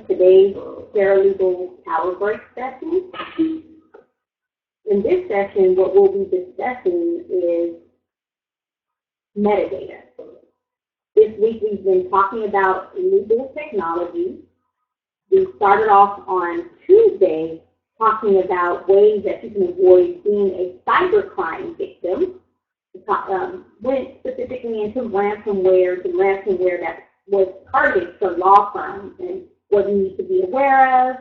Today's paralegal power break session. In this session, what we'll be discussing is metadata. This week we've been talking about legal technology. We started off on Tuesday talking about ways that you can avoid being a cybercrime victim. Went specifically into ransomware that was targeted for law firms and what you need to be aware of.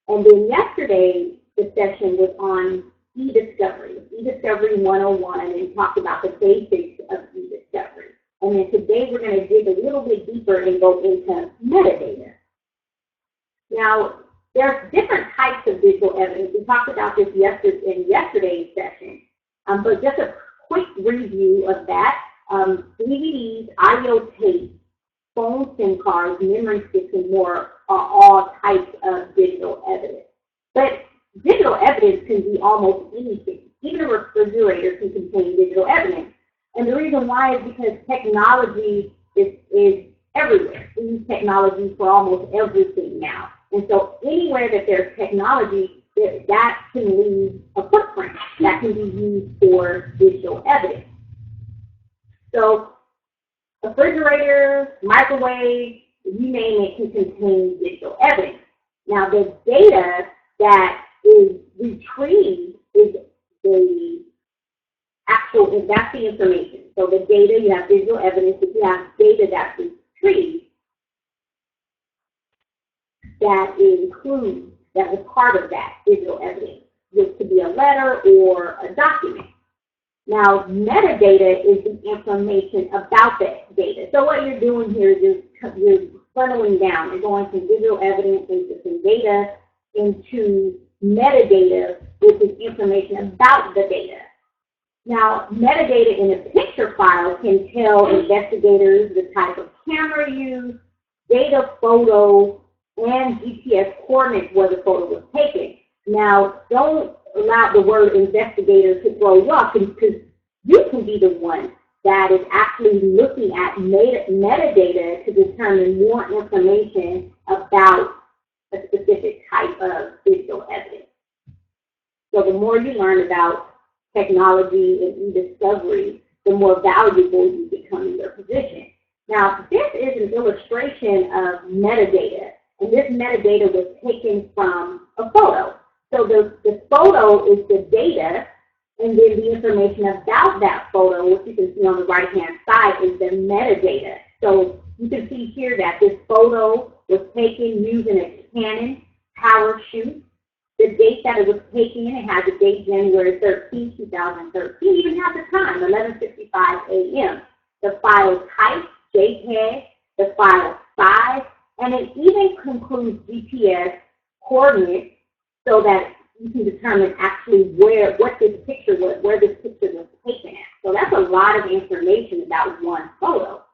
And then yesterday, the session was on e-discovery 101, and talked about the basics of e-discovery. And then today we're going to dig a little bit deeper and go into metadata. Now, there's different types of digital evidence. We talked about this in yesterday's session, but just a quick review of that. DVDs, audio tapes, phone SIM cards, memory sticks, and more are all types of digital evidence. But digital evidence can be almost anything. Even a refrigerator can contain digital evidence. And the reason why is because technology is everywhere. We use technology for almost everything now. And so anywhere that there's technology, that can leave a footprint that can be used for digital evidence. So refrigerator, microwave, you name it, can contain digital evidence. Now, the data that is retrieved is that's the information. So the data, you have digital evidence. If you have data that's retrieved, that was part of that digital evidence, which could be a letter or a document. Now, metadata is the information about that data. So what you're doing here is you're funneling down. You're going from digital evidence into some data into metadata, which is information about the data. Now, metadata in a picture file can tell investigators the type of camera used, data, photo, and GPS coordinates where the photo was taken. Now, don't allow the word investigator to throw you off, because you can be the one that is actually looking at metadata to determine more information about a specific type of digital evidence. So the more you learn about technology and e-discovery, the more valuable you become in your position. Now, this is an illustration of metadata, and this metadata was taken from a photo. So the photo is the data, and then the information about that photo, which you can see on the right-hand side, is the metadata. So you can see here that this photo was taken using a Canon power shoot. The date that it was taken, it has the date January 13, 2013, even has the time, 11:55 a.m. The file type, JPEG, the file size, and it even includes GPS coordinates so that you can determine actually where this picture was taken at. So that's a lot of information about one photo.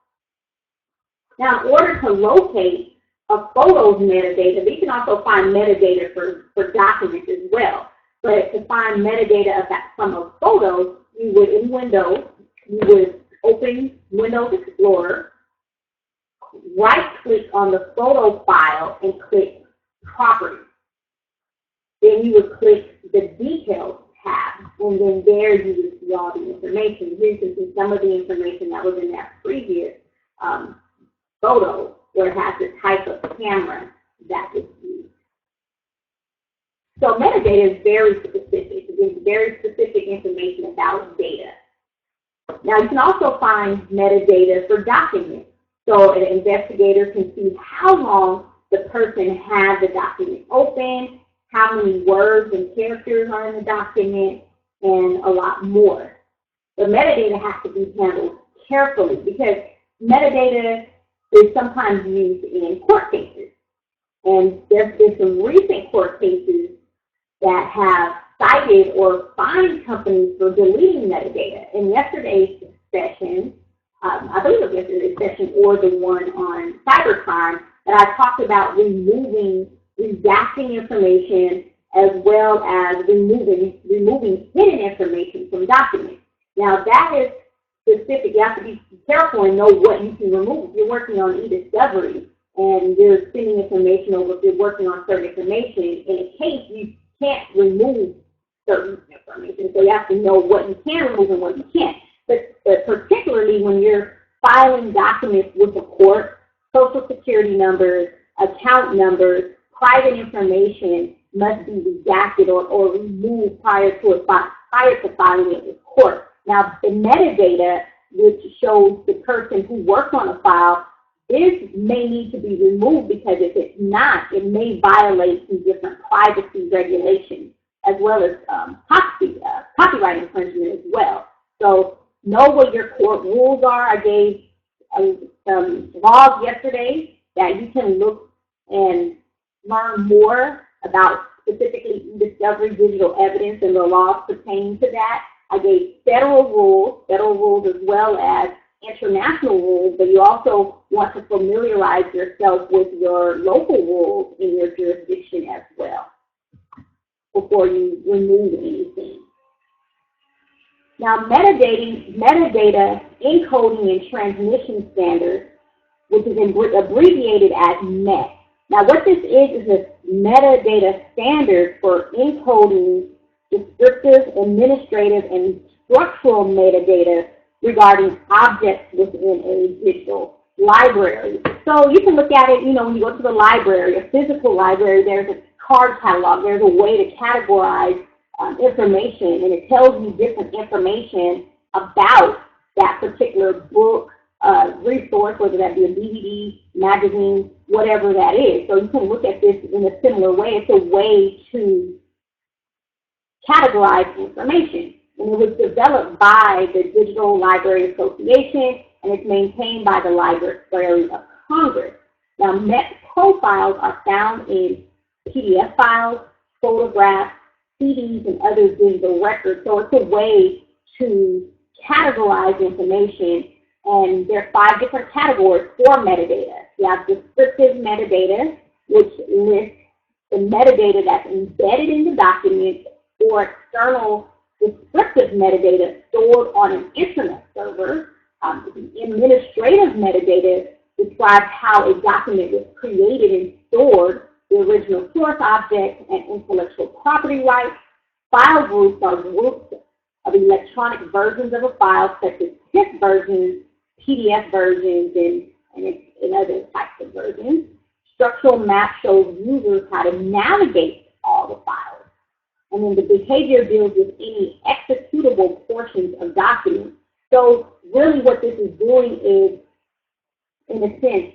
Now, in order to locate a photo's metadata, but you can also find metadata for documents as well. But to find metadata from a photo, you would, in Windows, you would open Windows Explorer, right-click on the photo file, and click Properties. Then you would click the Details tab, and then there you would see all the information. Here you can see some of the information that was in that previous photo, where it has the type of camera that is used. So metadata is very specific. It gives very specific information about data. Now, you can also find metadata for documents. So an investigator can see how long the person had the document open, how many words and characters are in the document, and a lot more. The metadata has to be handled carefully because metadata is sometimes used in court cases. And there's been some recent court cases that have cited or fined companies for deleting metadata. In yesterday's session, I believe it was yesterday's session or the one on cybercrime, that I talked about redacting information as well as removing hidden information from documents. Now that is specific. You have to be careful and know what you can remove. If you're working on e-discovery, and you're sending information over, if you're working on certain information, in a case you can't remove certain information, so you have to know what you can remove and what you can't. But particularly when you're filing documents with the court, social security numbers, account numbers, private information must be redacted or removed prior to filing it with court. Now, the metadata, which shows the person who worked on a file, this may need to be removed because if it's not, it may violate some different privacy regulations as well as copyright infringement as well. So know what your court rules are. I gave some laws yesterday that you can look and learn more about, specifically e-discovery, digital evidence, and the laws pertaining to that. I gave federal rules as well as international rules, but you also want to familiarize yourself with your local rules in your jurisdiction as well before you remove anything. Now, metadata encoding and transmission standards, which is abbreviated as MET. Now, what this is a metadata standard for encoding descriptive, administrative, and structural metadata regarding objects within a digital library. So you can look at it, when you go to the library, a physical library, there's a card catalog, there's a way to categorize information, and it tells you different information about that particular book, resource, whether that be a DVD, magazine, whatever that is. So you can look at this in a similar way. It's a way to categorize information. And it was developed by the Digital Library Association, and it's maintained by the Library of Congress. Now, MET profiles are found in PDF files, photographs, CDs, and other digital records. So it's a way to categorize information, and there are 5 different categories for metadata. You have descriptive metadata, which lists the metadata that's embedded in the document, or external descriptive metadata stored on an internet server. Administrative metadata describes how a document was created and stored, the original source object, and intellectual property rights. File groups are groups of electronic versions of a file, such as TIFF versions, PDF versions, and other types of versions. Structural map shows users how to navigate all the files. And then the behavior deals with any executable portions of documents. So really what this is doing is, in a sense,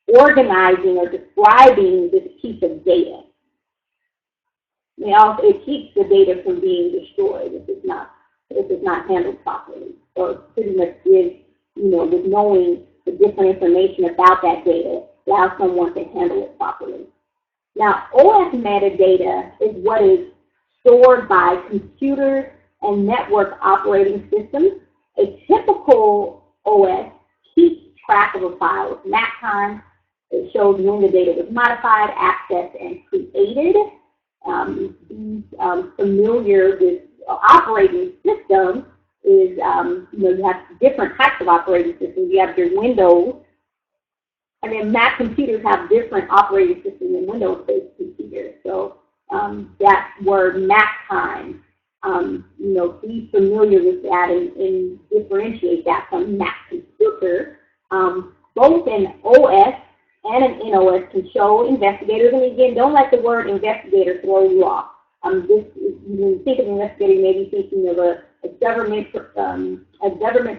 organizing or describing this piece of data. It keeps the data from being destroyed if it's not handled properly. So it pretty much is, with knowing the different information about that data, allows someone to handle it properly. Now, OS metadata is what is stored by computers and network operating systems. A typical OS keeps track of a file's map time. It shows when the data was modified, accessed, and created. Familiar with operating systems is, you have different types of operating systems. You have your Windows, and then Mac computers have different operating systems than Windows-based computers. So that word Mac time, be familiar with that and differentiate that from Mac computer. Both an OS and an NOS can show investigators. And again, don't let the word investigator throw you off. When you think of investigator, you may be thinking of a government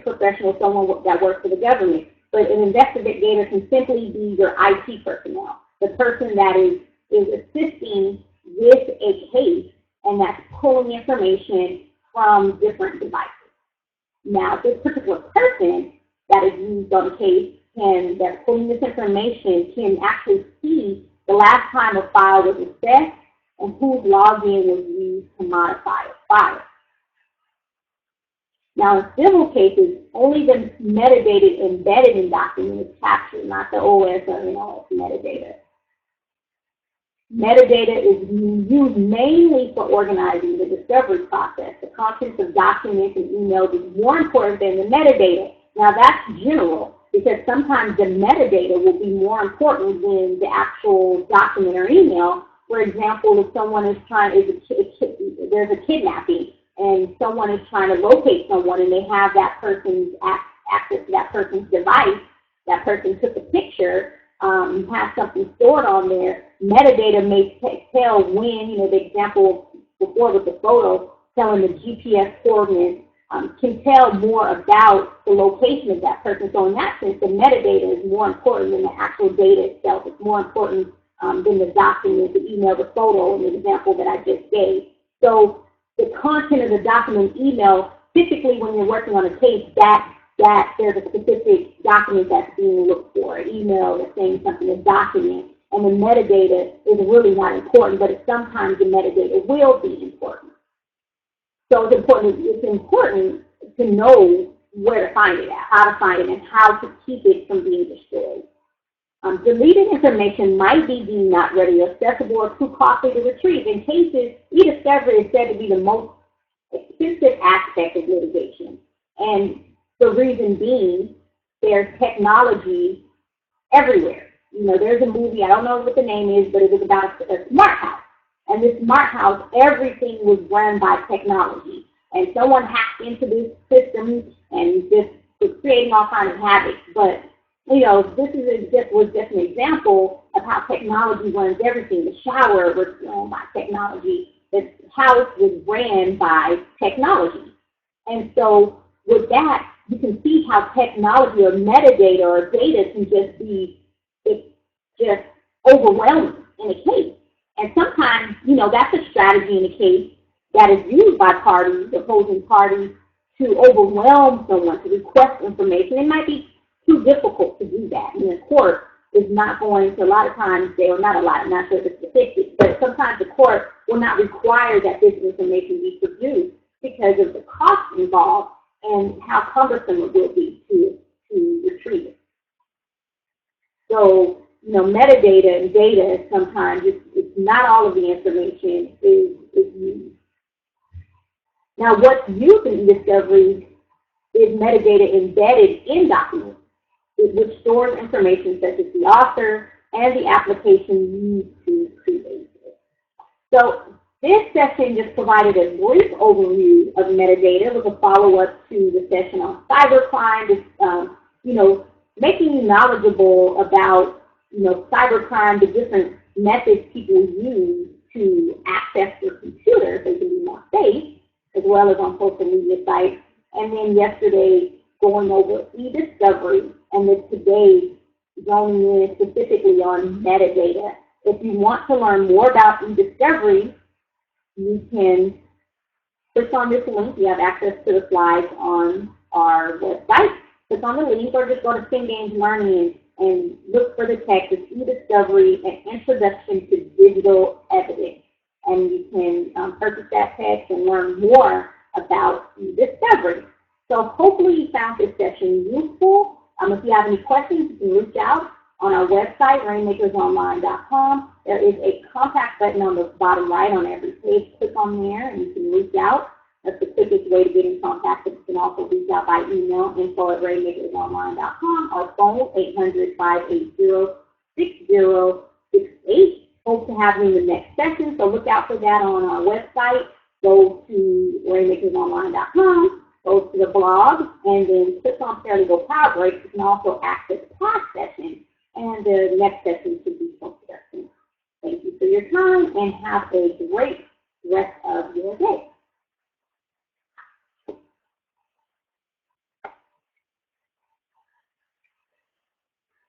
professional, someone that works for the government. But an investigator can simply be your IT personnel, the person that is assisting with a case and that's pulling information from different devices. Now, this particular person that is used on the case that's pulling this information can actually see the last time a file was accessed and whose login was used to modify a file. Now, in civil cases, only the metadata embedded in documents is captured, not the OS or NOS metadata. Metadata is used mainly for organizing the discovery process. The contents of documents and emails is more important than the metadata. Now, that's general. because sometimes the metadata will be more important than the actual document or email. For example, if someone is there's a kidnapping and someone is trying to locate someone and they have that person's access to that person's device, that person took a picture, have something stored on there, metadata may tell when, the example before with the photo, telling the GPS coordinates, can tell more about the location of that person. So in that sense, the metadata is more important than the actual data itself. It's more important than the document, the email, the photo, and the example that I just gave. So the content of the document email, typically when you're working on a case, that there's a specific document that's being looked for, an email that's saying something, a document, and the metadata is really not important, but sometimes the metadata will be important. So it's important to know where to find it at, how to find it, and how to keep it from being destroyed. Deleted information might be deemed not readily accessible or too costly to retrieve. In cases, e-discovery is said to be the most expensive aspect of litigation. And the reason being, there's technology everywhere. There's a movie, I don't know what the name is, but it was about a smart house. And this smart house, everything was run by technology. And someone hacked into this system and just was creating all kinds of havoc. But, this was just an example of how technology runs everything. The shower was run by technology. The house was ran by technology. And so with that, you can see how technology or metadata or data can just be just overwhelming in a case. And sometimes, that's a strategy in a case that is used by parties, opposing parties, to overwhelm someone, to request information. It might be too difficult to do that. And the court is not going to, a lot of times, I'm not sure the statistics, but sometimes the court will not require that this information be produced because of the cost involved and how cumbersome it will be to retrieve it. So, metadata and data sometimes, it's not all of the information is used. Now, what's used in e-discovery is metadata embedded in documents, which stores information such as the author and the application used to create it. So this session just provided a brief overview of metadata with a follow-up to the session on cybercrime, making you knowledgeable about, cybercrime, the different methods people use to access their computers so they can be more safe, as well as on social media sites. And then yesterday, going over e-discovery, and then today, going in specifically on metadata. If you want to learn more about e-discovery, you can click on this link. You have access to the slides on our website. Click on the link or just go to Fingame's Learning and look for the text. It's e-discovery, an introduction to digital evidence. And you can purchase that text and learn more about e-discovery. So hopefully you found this session useful. If you have any questions, you can reach out on our website, rainmakersonline.com. There is a contact button on the bottom right on every page. Click on there and you can reach out. That's the quickest way to get in contact. But you can also reach out by email, info@rainmakersonline.com, or phone 800-580-6068. Hope to have you in the next session, so look out for that on our website. Go to rainmakersonline.com. Go to the blog, and then click on Paralegal Power Breaks. You can also access past sessions, and the next session should be posted. Thank you for your time, and have a great rest of your day.